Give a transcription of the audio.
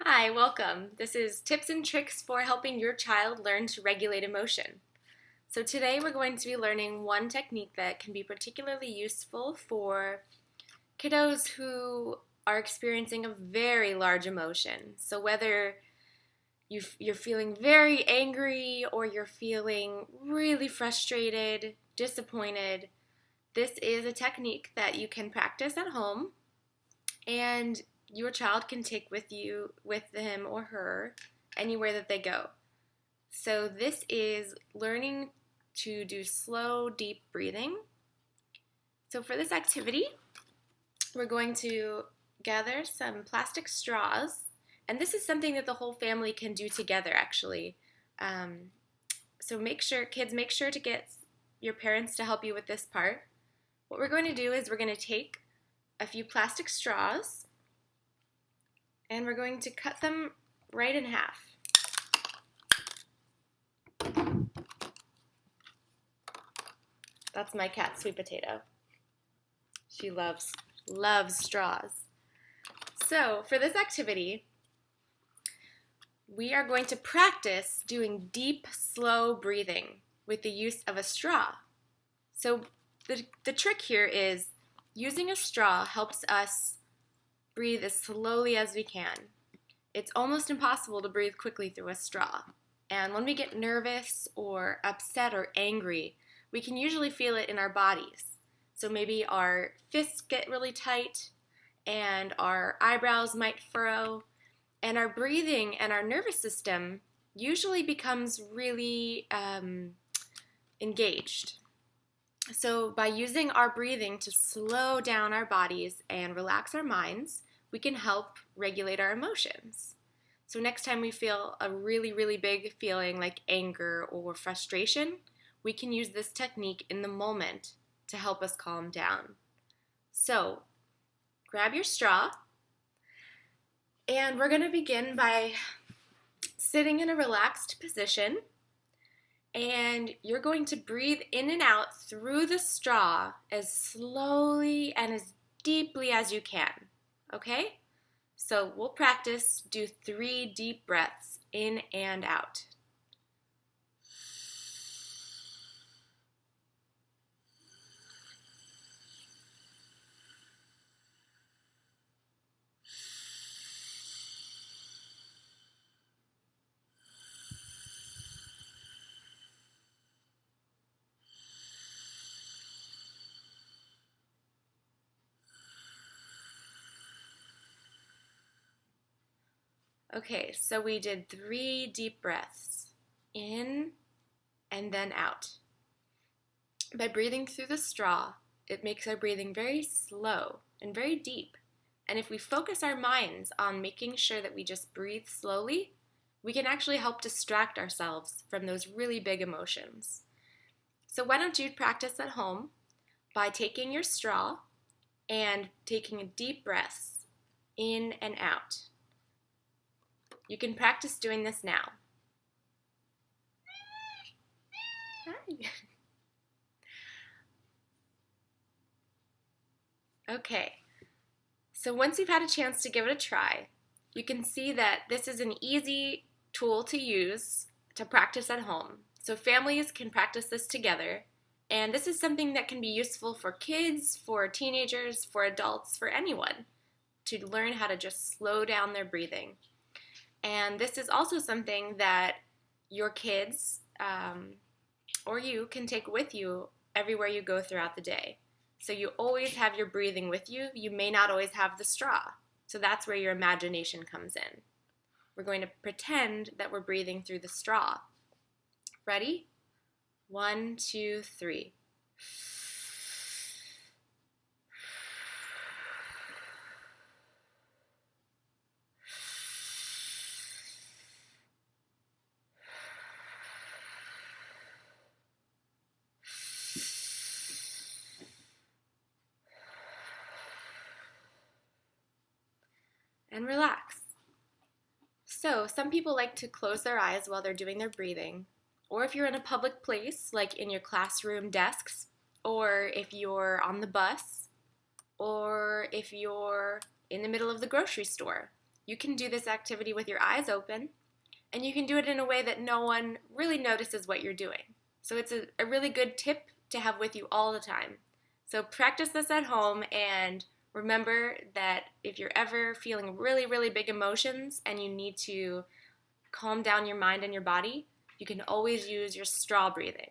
Hi, welcome. This is tips and tricks for helping your child learn to regulate emotion. So today we're going to be learning one technique that can be particularly useful for kiddos who are experiencing a very large emotion. So whether you're feeling very angry or you're feeling really frustrated, disappointed, this is a technique that you can practice at home and your child can take with him or her anywhere that they go. So this is learning to do slow, deep breathing. So for this activity, we're going to gather some plastic straws, and this is something that the whole family can do together actually. So kids, make sure to get your parents to help you with this part. What we're going to do is we're going to take a few plastic straws and we're going to cut them right in half. That's my cat, Sweet Potato. She loves straws. So for this activity, we are going to practice doing deep, slow breathing with the use of a straw. So the trick here is using a straw helps us breathe as slowly as we can. It's almost impossible to breathe quickly through a straw. And when we get nervous or upset or angry, we can usually feel it in our bodies. So maybe our fists get really tight and our eyebrows might furrow, and our breathing and our nervous system usually becomes really engaged. So by using our breathing to slow down our bodies and relax our minds, we can help regulate our emotions. So next time we feel a really, really big feeling like anger or frustration, we can use this technique in the moment to help us calm down. So grab your straw, and we're going to begin by sitting in a relaxed position, and you're going to breathe in and out through the straw as slowly and as deeply as you can, okay? So we'll practice, do 3 deep breaths in and out. Okay, so we did 3 deep breaths, in and then out. By breathing through the straw, it makes our breathing very slow and very deep. And if we focus our minds on making sure that we just breathe slowly, we can actually help distract ourselves from those really big emotions. So why don't you practice at home by taking your straw and taking deep breaths in and out. You can practice doing this now. Hi. Okay, so once you've had a chance to give it a try, you can see that this is an easy tool to use to practice at home. So families can practice this together, and this is something that can be useful for kids, for teenagers, for adults, for anyone, to learn how to just slow down their breathing. And this is also something that your kids or you can take with you everywhere you go throughout the day. So you always have your breathing with you. You may not always have the straw. So that's where your imagination comes in. We're going to pretend that we're breathing through the straw. Ready? 1, 2, 3. And relax. So some people like to close their eyes while they're doing their breathing, or if you're in a public place, like in your classroom desks, or if you're on the bus, or if you're in the middle of the grocery store, You can do this activity with your eyes open, and you can do it in a way that no one really notices what you're doing. So it's a really good tip to have with you all the time. So practice this at home, and remember that if you're ever feeling really, really big emotions and you need to calm down your mind and your body, you can always use your straw breathing.